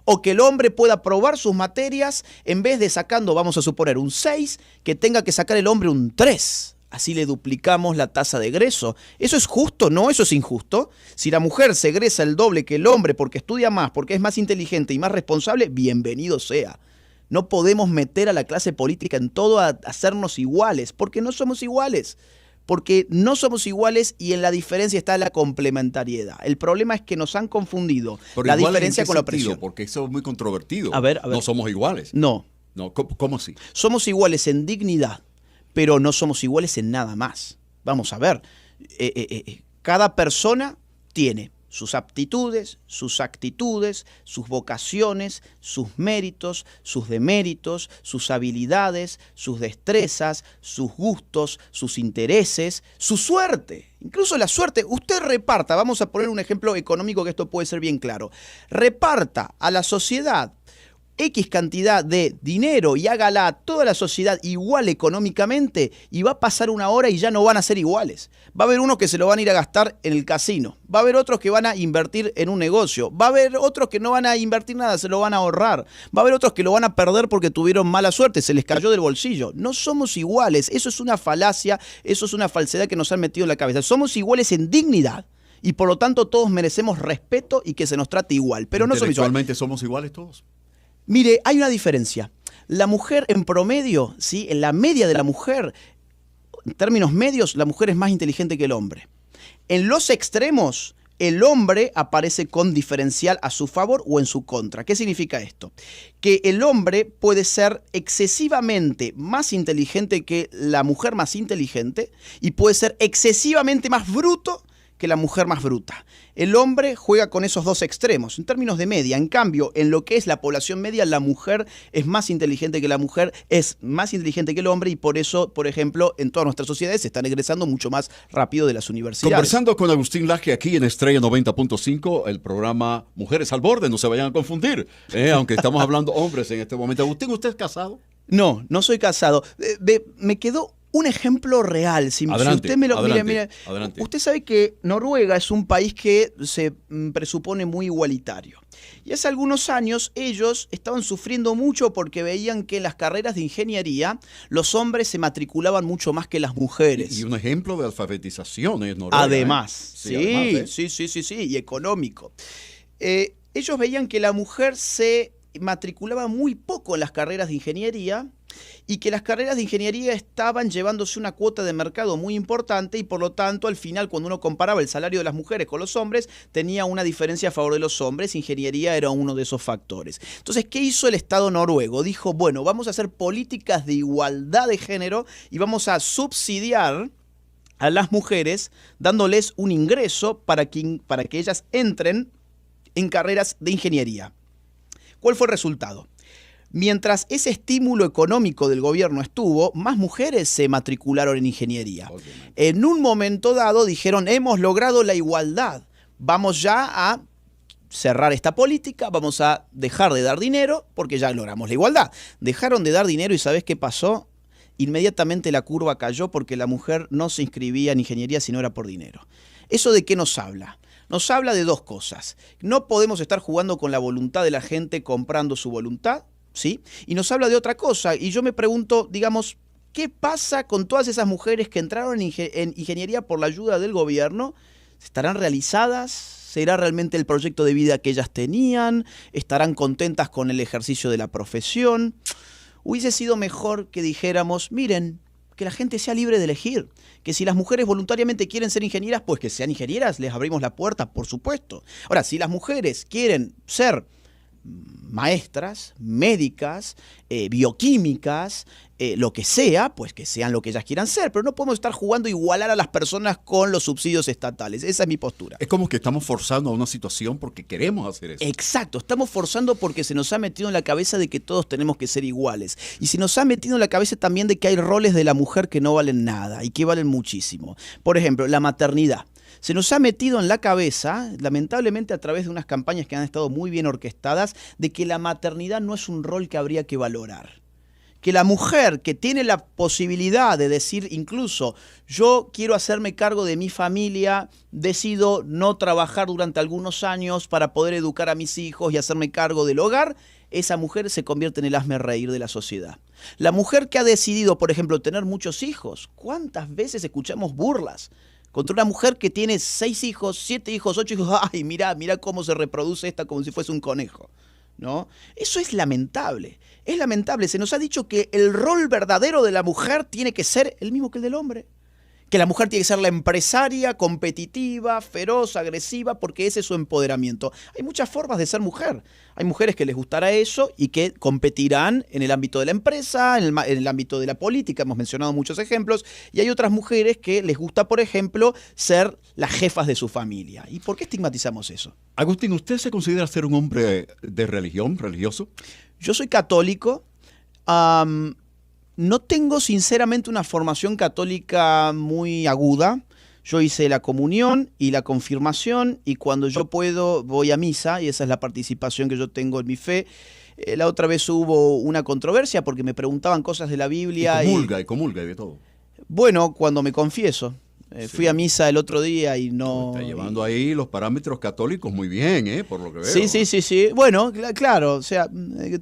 O que el hombre pueda aprobar sus materias en vez de sacando, vamos a suponer, un 6, que tenga que sacar el hombre un 3. Así le duplicamos la tasa de egreso. ¿Eso es justo? No, eso es injusto. Si la mujer se egresa el doble que el hombre porque estudia más, porque es más inteligente y más responsable, bienvenido sea. No podemos meter a la clase política en todo a hacernos iguales, porque no somos iguales. Porque no somos iguales y en la diferencia está la complementariedad. El problema es que nos han confundido la diferencia con la opresión. Porque eso es muy controvertido. A ver. No somos iguales. No. ¿Cómo así? Somos iguales en dignidad, pero no somos iguales en nada más. Vamos a ver, cada persona tiene sus aptitudes, sus actitudes, sus vocaciones, sus méritos, sus deméritos, sus habilidades, sus destrezas, sus gustos, sus intereses, su suerte. Incluso la suerte, usted reparta, vamos a poner un ejemplo económico que esto puede ser bien claro, reparta a la sociedad X cantidad de dinero y hágala a toda la sociedad igual económicamente y va a pasar una hora y ya no van a ser iguales. Va a haber unos que se lo van a ir a gastar en el casino, va a haber otros que van a invertir en un negocio, va a haber otros que no van a invertir nada, se lo van a ahorrar, va a haber otros que lo van a perder porque tuvieron mala suerte, se les cayó del bolsillo. No somos iguales, eso es una falacia, eso es una falsedad que nos han metido en la cabeza. Somos iguales en dignidad. y por lo tanto todos merecemos respeto y que se nos trate igual, pero no somos iguales. ¿Intelectualmente somos iguales todos? Mire, hay una diferencia. La mujer en promedio, ¿sí? En la media de la mujer, en términos medios, la mujer es más inteligente que el hombre. En los extremos, el hombre aparece con diferencial a su favor o en su contra. ¿Qué significa esto? Que el hombre puede ser excesivamente más inteligente que la mujer más inteligente y puede ser excesivamente más bruto que la mujer más bruta. El hombre juega con esos dos extremos, en términos de media. En cambio, en lo que es la población media, la mujer es más inteligente que la mujer, es más inteligente que el hombre y por eso, por ejemplo, en todas nuestras sociedades se están egresando mucho más rápido de las universidades. Conversando con Agustín Laje aquí en Estrella 90.5, el programa Mujeres al Borde, no se vayan a confundir, aunque estamos hablando hombres en este momento. Agustín, ¿usted es casado? No, no soy casado. Me quedó un ejemplo real. Si usted me lo mire, usted sabe que Noruega es un país que se presupone muy igualitario. Y hace algunos años ellos estaban sufriendo mucho porque veían que en las carreras de ingeniería los hombres se matriculaban mucho más que las mujeres. Y un ejemplo de alfabetización es Noruega. Además, Sí, además, sí, y económico. Ellos veían que la mujer se matriculaba muy poco en las carreras de ingeniería y que las carreras de ingeniería estaban llevándose una cuota de mercado muy importante y por lo tanto al final cuando uno comparaba el salario de las mujeres con los hombres tenía una diferencia a favor de los hombres, ingeniería era uno de esos factores. Entonces, ¿qué hizo el Estado noruego? Dijo, bueno, vamos a hacer políticas de igualdad de género y vamos a subsidiar a las mujeres dándoles un ingreso para que ellas entren en carreras de ingeniería. ¿Cuál fue el resultado? Mientras ese estímulo económico del gobierno estuvo, más mujeres se matricularon en ingeniería. Obviamente. En un momento dado dijeron, hemos logrado la igualdad, vamos ya a cerrar esta política, vamos a dejar de dar dinero porque ya logramos la igualdad. Dejaron de dar dinero y ¿sabés qué pasó? Inmediatamente la curva cayó porque la mujer no se inscribía en ingeniería si no era por dinero. ¿Eso de qué nos habla? Nos habla de dos cosas. No podemos estar jugando con la voluntad de la gente comprando su voluntad, ¿sí? Y nos habla de otra cosa. Y yo me pregunto, digamos, ¿qué pasa con todas esas mujeres que entraron en ingeniería por la ayuda del gobierno? ¿Estarán realizadas? ¿Será realmente el proyecto de vida que ellas tenían? ¿Estarán contentas con el ejercicio de la profesión? Hubiese sido mejor que dijéramos, miren, que la gente sea libre de elegir, que si las mujeres voluntariamente quieren ser ingenieras, pues que sean ingenieras, les abrimos la puerta, por supuesto. Ahora, si las mujeres quieren ser maestras, médicas, bioquímicas, lo que sea, pues que sean lo que ellas quieran ser, pero no podemos estar jugando a igualar a las personas con los subsidios estatales. Esa es mi postura. Es como que estamos forzando a una situación porque queremos hacer eso. Exacto, estamos forzando porque se nos ha metido en la cabeza de que todos tenemos que ser iguales. Y se nos ha metido en la cabeza también de que hay roles de la mujer que no valen nada y que valen muchísimo. Por ejemplo, la maternidad. Se nos ha metido en la cabeza, lamentablemente a través de unas campañas que han estado muy bien orquestadas, de que la maternidad no es un rol que habría que valorar. Que la mujer que tiene la posibilidad de decir incluso, yo quiero hacerme cargo de mi familia, decido no trabajar durante algunos años para poder educar a mis hijos y hacerme cargo del hogar, esa mujer se convierte en el hazmerreír de la sociedad. La mujer que ha decidido, por ejemplo, tener muchos hijos, ¿cuántas veces escuchamos burlas contra una mujer que tiene 6 hijos, 7 hijos, 8 hijos? ¡Ay, mira cómo se reproduce esta como si fuese un conejo! ¿No? Eso es lamentable. Es lamentable. Se nos ha dicho que el rol verdadero de la mujer tiene que ser el mismo que el del hombre. Que la mujer tiene que ser la empresaria, competitiva, feroz, agresiva, porque ese es su empoderamiento. Hay muchas formas de ser mujer. Hay mujeres que les gustará eso y que competirán en el ámbito de la empresa, en el ámbito de la política, hemos mencionado muchos ejemplos, y hay otras mujeres que les gusta, por ejemplo, ser las jefas de su familia. ¿Y por qué estigmatizamos eso? Agustín, ¿usted se considera ser un hombre de religión, religioso? Yo soy católico. No tengo sinceramente una formación católica muy aguda. Yo hice la comunión y la confirmación y cuando yo puedo voy a misa y esa es la participación que yo tengo en mi fe. La otra vez hubo una controversia porque me preguntaban cosas de la Biblia. Y comulga y de todo. Bueno, cuando me confieso. Sí. Fui a misa el otro día y no... Está llevando ahí los parámetros católicos muy bien, por lo que veo. Sí. Bueno, claro, o sea,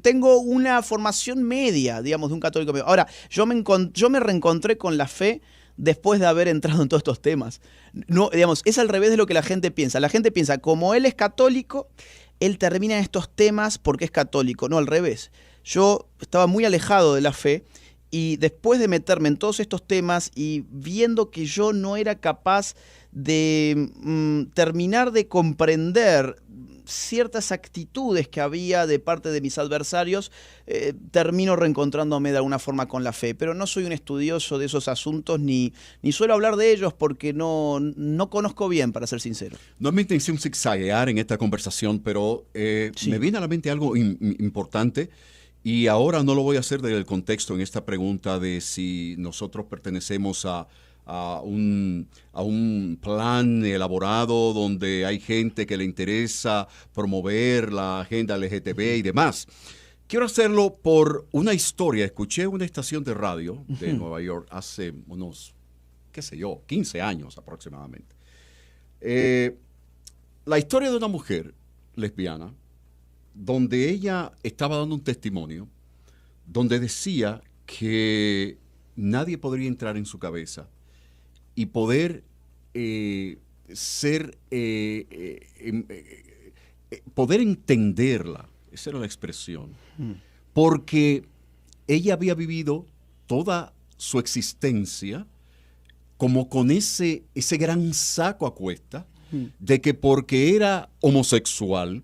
tengo una formación media, digamos, de un católico medio. Ahora, yo me reencontré con la fe después de haber entrado en todos estos temas. No, digamos, es al revés de lo que la gente piensa. La gente piensa, como él es católico, él termina en estos temas porque es católico. No, al revés. Yo estaba muy alejado de la fe y después de meterme en todos estos temas y viendo que yo no era capaz de terminar de comprender ciertas actitudes que había de parte de mis adversarios, termino reencontrándome de alguna forma con la fe. Pero no soy un estudioso de esos asuntos ni suelo hablar de ellos porque no conozco bien, para ser sincero. No es mi intención zigzaguear en esta conversación, pero Sí. me viene a la mente algo importante. Y ahora no lo voy a hacer del contexto en esta pregunta de si nosotros pertenecemos a un plan elaborado donde hay gente que le interesa promover la agenda LGTB y demás. Quiero hacerlo por una historia. Escuché una estación de radio de Nueva York hace unos, 15 años aproximadamente. La historia de una mujer lesbiana donde ella estaba dando un testimonio, donde decía que nadie podría entrar en su cabeza y poder poder entenderla. Esa era la expresión. Porque ella había vivido toda su existencia como con ese gran saco a cuesta de que porque era homosexual,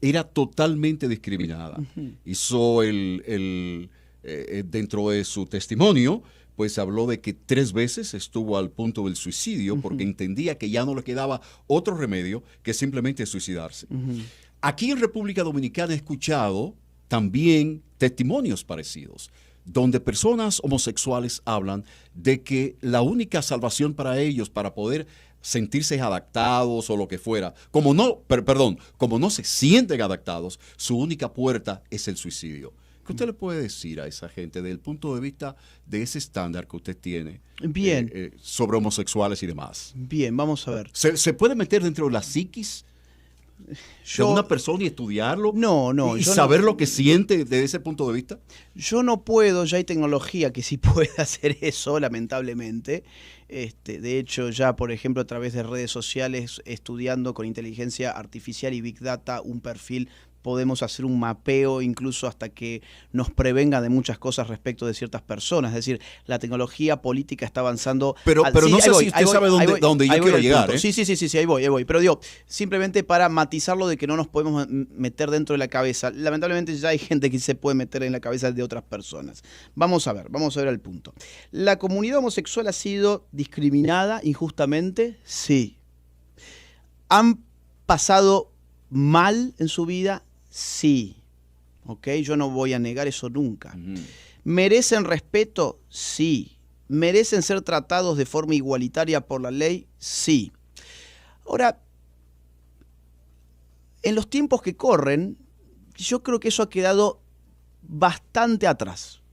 era totalmente discriminada. Hizo dentro de su testimonio, pues habló de que 3 veces estuvo al punto del suicidio porque entendía que ya no le quedaba otro remedio que simplemente suicidarse. Aquí en República Dominicana he escuchado también testimonios parecidos, donde personas homosexuales hablan de que la única salvación para ellos, para poder sentirse adaptados o lo que fuera, como no se sienten adaptados, su única puerta es el suicidio. ¿Qué usted le puede decir a esa gente desde el punto de vista de ese estándar que usted tiene sobre homosexuales y demás? Bien, vamos a ver. ¿Se puede meter dentro de la psiquis de una persona y estudiarlo? No. ¿Y saber lo que siente desde ese punto de vista? Yo no puedo, ya hay tecnología que sí puede hacer eso, lamentablemente. De hecho, ya, por ejemplo, a través de redes sociales, estudiando con inteligencia artificial y Big Data un perfil, podemos hacer un mapeo incluso hasta que nos prevenga de muchas cosas respecto de ciertas personas. Es decir, la tecnología política está avanzando. Pero no sé si usted sabe dónde yo quiero llegar. Sí, ahí voy. Pero digo, simplemente para matizarlo de que no nos podemos meter dentro de la cabeza. Lamentablemente ya hay gente que se puede meter en la cabeza de otras personas. Vamos a ver el punto. ¿La comunidad homosexual ha sido discriminada injustamente? Sí. ¿Han pasado mal en su vida? Sí. ¿Ok? Yo no voy a negar eso nunca. ¿Merecen respeto? Sí. ¿Merecen ser tratados de forma igualitaria por la ley? Sí. Ahora, en los tiempos que corren, yo creo que eso ha quedado bastante atrás.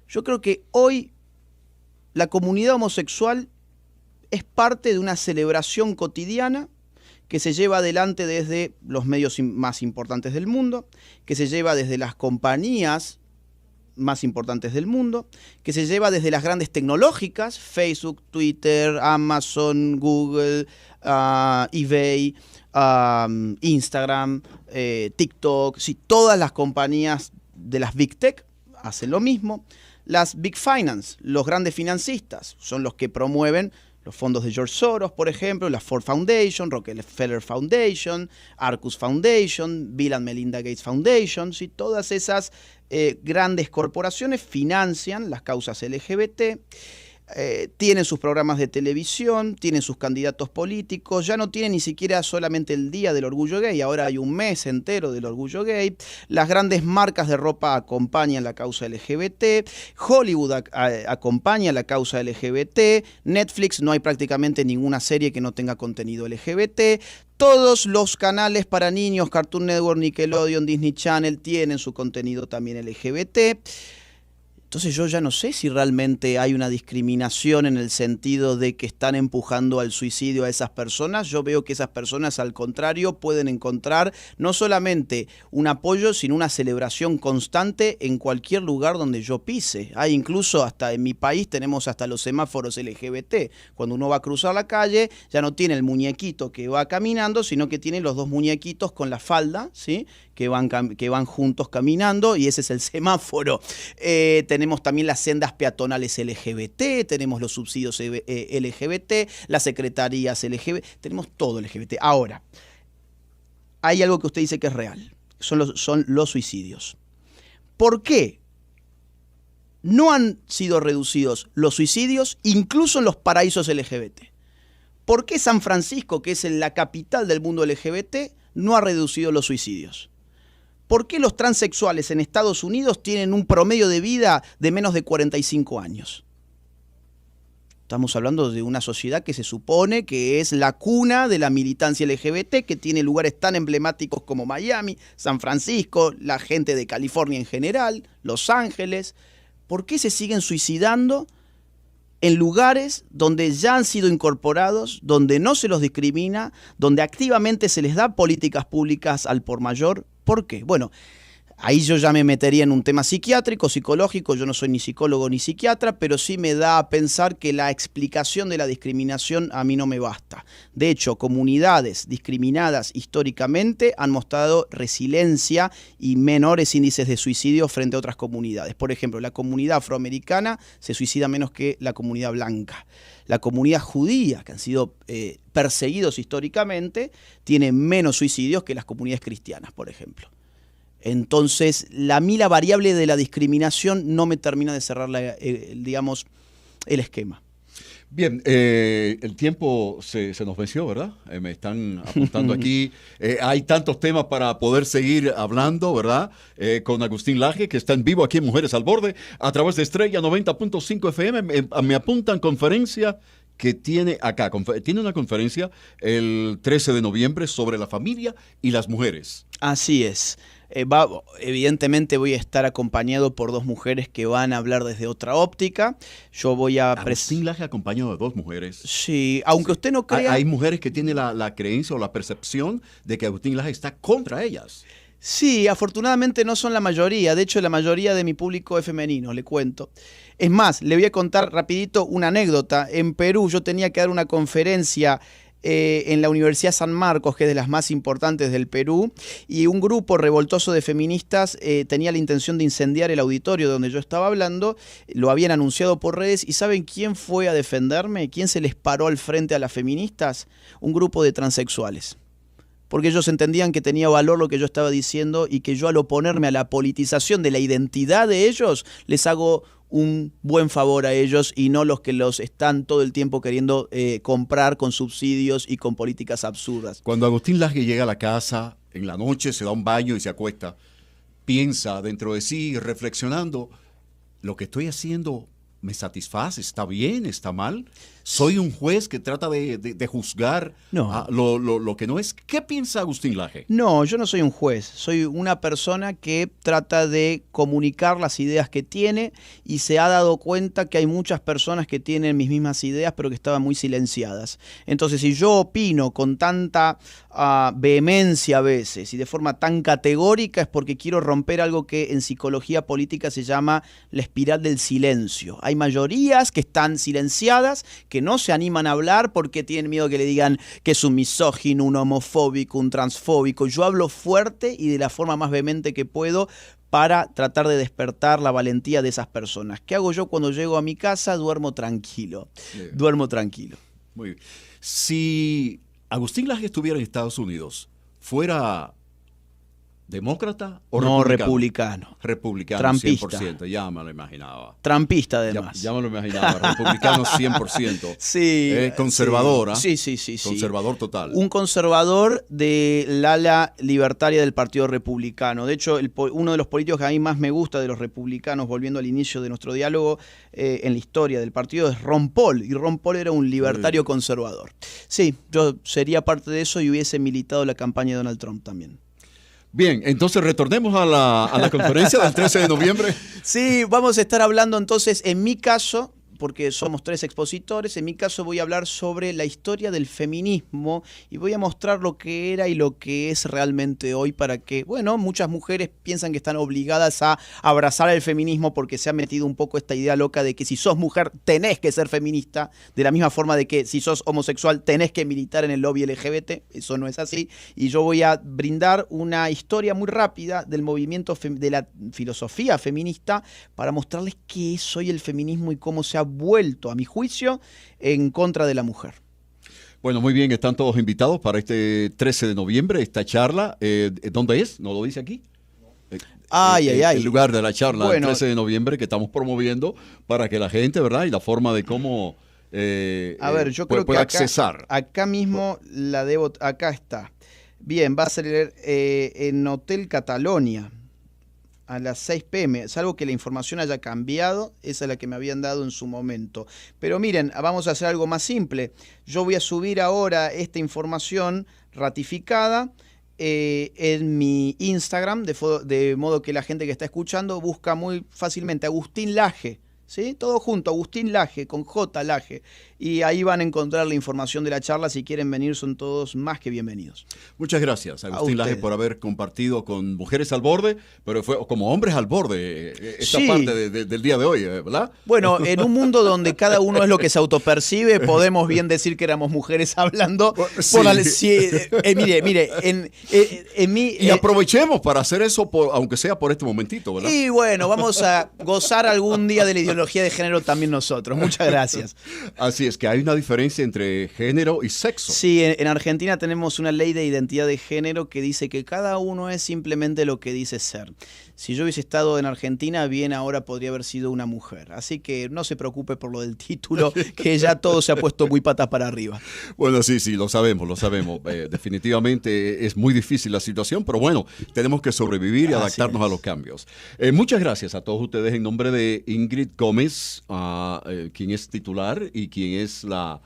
Yo creo que hoy la comunidad homosexual es parte de una celebración cotidiana que se lleva adelante desde los medios más importantes del mundo, que se lleva desde las compañías más importantes del mundo, que se lleva desde las grandes tecnológicas, Facebook, Twitter, Amazon, Google, eBay, Instagram, TikTok. Sí, todas las compañías de las Big Tech hacen lo mismo. Las Big Finance, los grandes financistas, son los que promueven los fondos de George Soros, por ejemplo, la Ford Foundation, Rockefeller Foundation, Arcus Foundation, Bill and Melinda Gates Foundation. ¿Sí? Todas esas grandes corporaciones financian las causas LGBT, tienen sus programas de televisión, tienen sus candidatos políticos, ya no tienen ni siquiera solamente el Día del Orgullo Gay, ahora hay un mes entero del Orgullo Gay. Las grandes marcas de ropa acompañan la causa LGBT, Hollywood acompaña la causa LGBT, Netflix no hay prácticamente ninguna serie que no tenga contenido LGBT. Todos los canales para niños, Cartoon Network, Nickelodeon, Disney Channel, tienen su contenido también LGBT. Entonces yo ya no sé si realmente hay una discriminación en el sentido de que están empujando al suicidio a esas personas. Yo veo que esas personas, al contrario, pueden encontrar no solamente un apoyo, sino una celebración constante en cualquier lugar donde yo pise. Hay incluso, hasta en mi país, tenemos hasta los semáforos LGBT. Cuando uno va a cruzar la calle, ya no tiene el muñequito que va caminando, sino que tiene los dos muñequitos con la falda, ¿sí?, que van juntos caminando, y ese es el semáforo. Tenemos también las sendas peatonales LGBT, tenemos los subsidios LGBT, las secretarías LGBT, tenemos todo LGBT. Ahora, hay algo que usted dice que es real, son los suicidios. ¿Por qué no han sido reducidos los suicidios incluso en los paraísos LGBT? ¿Por qué San Francisco, que es la capital del mundo LGBT, no ha reducido los suicidios? ¿Por qué los transexuales en Estados Unidos tienen un promedio de vida de menos de 45 años? Estamos hablando de una sociedad que se supone que es la cuna de la militancia LGBT, que tiene lugares tan emblemáticos como Miami, San Francisco, la gente de California en general, Los Ángeles. ¿Por qué se siguen suicidando en lugares donde ya han sido incorporados, donde no se los discrimina, donde activamente se les da políticas públicas al por mayor? ¿Por qué? Bueno, ahí yo ya me metería en un tema psiquiátrico, psicológico. Yo no soy ni psicólogo ni psiquiatra, pero sí me da a pensar que la explicación de la discriminación a mí no me basta. De hecho, comunidades discriminadas históricamente han mostrado resiliencia y menores índices de suicidio frente a otras comunidades. Por ejemplo, la comunidad afroamericana se suicida menos que la comunidad blanca. La comunidad judía, que han sido perseguidos históricamente, tiene menos suicidios que las comunidades cristianas, por ejemplo. Entonces, a mí la variable de la discriminación no me termina de cerrar, digamos, el esquema. Bien, el tiempo se nos venció, ¿verdad? Me están apuntando aquí. Hay tantos temas para poder seguir hablando, ¿verdad? Con Agustín Laje, que está en vivo aquí en Mujeres al Borde, a través de Estrella 90.5 FM. Me apuntan conferencia que tiene acá. Tiene una conferencia el 13 de noviembre sobre la familia y las mujeres. Así es. Evidentemente voy a estar acompañado por dos mujeres que van a hablar desde otra óptica. Yo voy a... Agustín Laje acompañado de dos mujeres. Sí, aunque usted no crea... Hay mujeres que tienen la creencia o la percepción de que Agustín Laje está contra ellas. Sí, afortunadamente no son la mayoría. De hecho, la mayoría de mi público es femenino, le cuento. Es más, le voy a contar rapidito una anécdota. En Perú yo tenía que dar una conferencia en la Universidad San Marcos, que es de las más importantes del Perú, y un grupo revoltoso de feministas tenía la intención de incendiar el auditorio donde yo estaba hablando. Lo habían anunciado por redes, y ¿saben quién fue a defenderme? ¿Quién se les paró al frente a las feministas? Un grupo de transexuales. Porque ellos entendían que tenía valor lo que yo estaba diciendo, y que yo, al oponerme a la politización de la identidad de ellos, les hago un buen favor a ellos, y no los que los están todo el tiempo queriendo comprar con subsidios y con políticas absurdas. Cuando Agustín Laje llega a la casa en la noche, se da un baño y se acuesta, piensa dentro de sí, reflexionando, ¿lo que estoy haciendo me satisface? ¿Está bien? ¿Está mal? ¿Soy un juez que trata de juzgar lo que no es? ¿Qué piensa Agustín Laje? No, yo no soy un juez. Soy una persona que trata de comunicar las ideas que tiene, y se ha dado cuenta que hay muchas personas que tienen mis mismas ideas, pero que estaban muy silenciadas. Entonces, si yo opino con tanta vehemencia a veces y de forma tan categórica, es porque quiero romper algo que en psicología política se llama la espiral del silencio. Hay mayorías que están silenciadas, que no se animan a hablar porque tienen miedo que le digan que es un misógino, un homofóbico, un transfóbico. Yo hablo fuerte y de la forma más vehemente que puedo para tratar de despertar la valentía de esas personas. ¿Qué hago yo cuando llego a mi casa? Duermo tranquilo. Duermo tranquilo. Muy bien. Si Agustín Laje estuviera en Estados Unidos, ¿fuera ¿demócrata o no, republicano? Republicano. Trampista. 100%, ya me lo imaginaba. Trampista, además. Ya me lo imaginaba, republicano 100%. Sí. Conservadora. Sí. Conservador total. Un conservador del ala libertaria del Partido Republicano. De hecho, uno de los políticos que a mí más me gusta de los republicanos, volviendo al inicio de nuestro diálogo, en la historia del partido, es Ron Paul. Y Ron Paul era un libertario conservador. Sí, yo sería parte de eso y hubiese militado la campaña de Donald Trump también. Bien, entonces retornemos a la conferencia del 13 de noviembre. Sí, vamos a estar hablando entonces, en mi caso, porque somos 3 expositores, en mi caso voy a hablar sobre la historia del feminismo y voy a mostrar lo que era y lo que es realmente hoy para que, bueno, muchas mujeres piensan que están obligadas a abrazar el feminismo porque se ha metido un poco esta idea loca de que si sos mujer tenés que ser feminista, de la misma forma de que si sos homosexual tenés que militar en el lobby LGBT, eso no es así, y yo voy a brindar una historia muy rápida del movimiento de la filosofía feminista para mostrarles qué es hoy el feminismo y cómo se ha vuelto, a mi juicio, en contra de la mujer. Bueno, muy bien, están todos invitados para este 13 de noviembre, esta charla. ¿Dónde es? ¿No lo dice aquí? El lugar de la charla, bueno, el 13 de noviembre que estamos promoviendo para que la gente, ¿verdad? Y la forma de cómo yo creo que accesar. Acá mismo la debo, acá está. Bien, va a ser en Hotel Catalonia. A las 6 p.m., salvo que la información haya cambiado, esa es la que me habían dado en su momento. Pero miren, vamos a hacer algo más simple. Yo voy a subir ahora esta información ratificada en mi Instagram, de modo que la gente que está escuchando busca muy fácilmente Agustín Laje, ¿sí? Todo junto, Agustín Laje, con J Laje. Y ahí van a encontrar la información de la charla. Si quieren venir, son todos más que bienvenidos. Muchas gracias, Agustín Laje, por haber compartido con Mujeres al Borde, pero fue como Hombres al Borde esta parte del día de hoy, ¿verdad? Bueno, en un mundo donde cada uno es lo que se autopercibe, podemos bien decir que éramos mujeres hablando. Mire, en mí... Y aprovechemos para hacer eso, aunque sea por este momentito, ¿verdad? Y bueno, vamos a gozar algún día de la ideología de género también nosotros. Muchas gracias. Así es, que hay una diferencia entre género y sexo. Sí, en Argentina tenemos una ley de identidad de género que dice que cada uno es simplemente lo que dice ser. Si yo hubiese estado en Argentina, bien ahora podría haber sido una mujer. Así que no se preocupe por lo del título, que ya todo se ha puesto muy patas para arriba. Bueno, sí, lo sabemos. Definitivamente es muy difícil la situación, pero bueno, tenemos que sobrevivir y adaptarnos a los cambios. Muchas gracias a todos ustedes en nombre de Ingrid Gómez, quien es titular y quien es la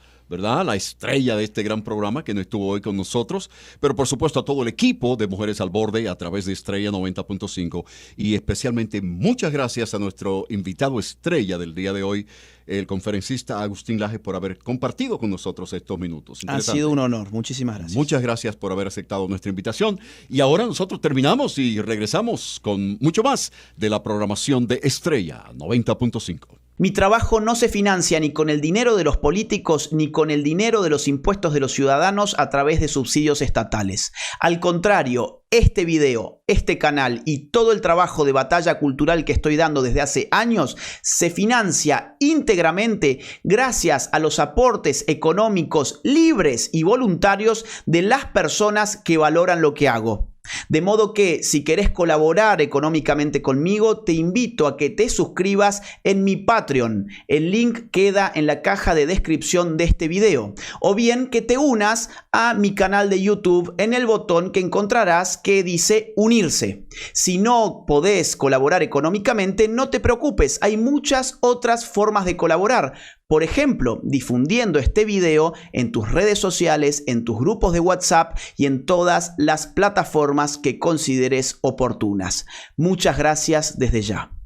estrella de este gran programa que no estuvo hoy con nosotros, pero por supuesto a todo el equipo de Mujeres al Borde a través de Estrella 90.5 y especialmente muchas gracias a nuestro invitado estrella del día de hoy, el conferencista Agustín Laje, por haber compartido con nosotros estos minutos. Ha sido un honor, muchísimas gracias. Muchas gracias por haber aceptado nuestra invitación y ahora nosotros terminamos y regresamos con mucho más de la programación de Estrella 90.5. Mi trabajo no se financia ni con el dinero de los políticos ni con el dinero de los impuestos de los ciudadanos a través de subsidios estatales. Al contrario, este video, este canal y todo el trabajo de batalla cultural que estoy dando desde hace años se financia íntegramente gracias a los aportes económicos libres y voluntarios de las personas que valoran lo que hago. De modo que si querés colaborar económicamente conmigo, te invito a que te suscribas en mi Patreon. El link queda en la caja de descripción de este video. O bien que te unas a mi canal de YouTube en el botón que encontrarás que dice unirse. Si no podés colaborar económicamente, no te preocupes. Hay muchas otras formas de colaborar. Por ejemplo, difundiendo este video en tus redes sociales, en tus grupos de WhatsApp y en todas las plataformas que consideres oportunas. Muchas gracias desde ya.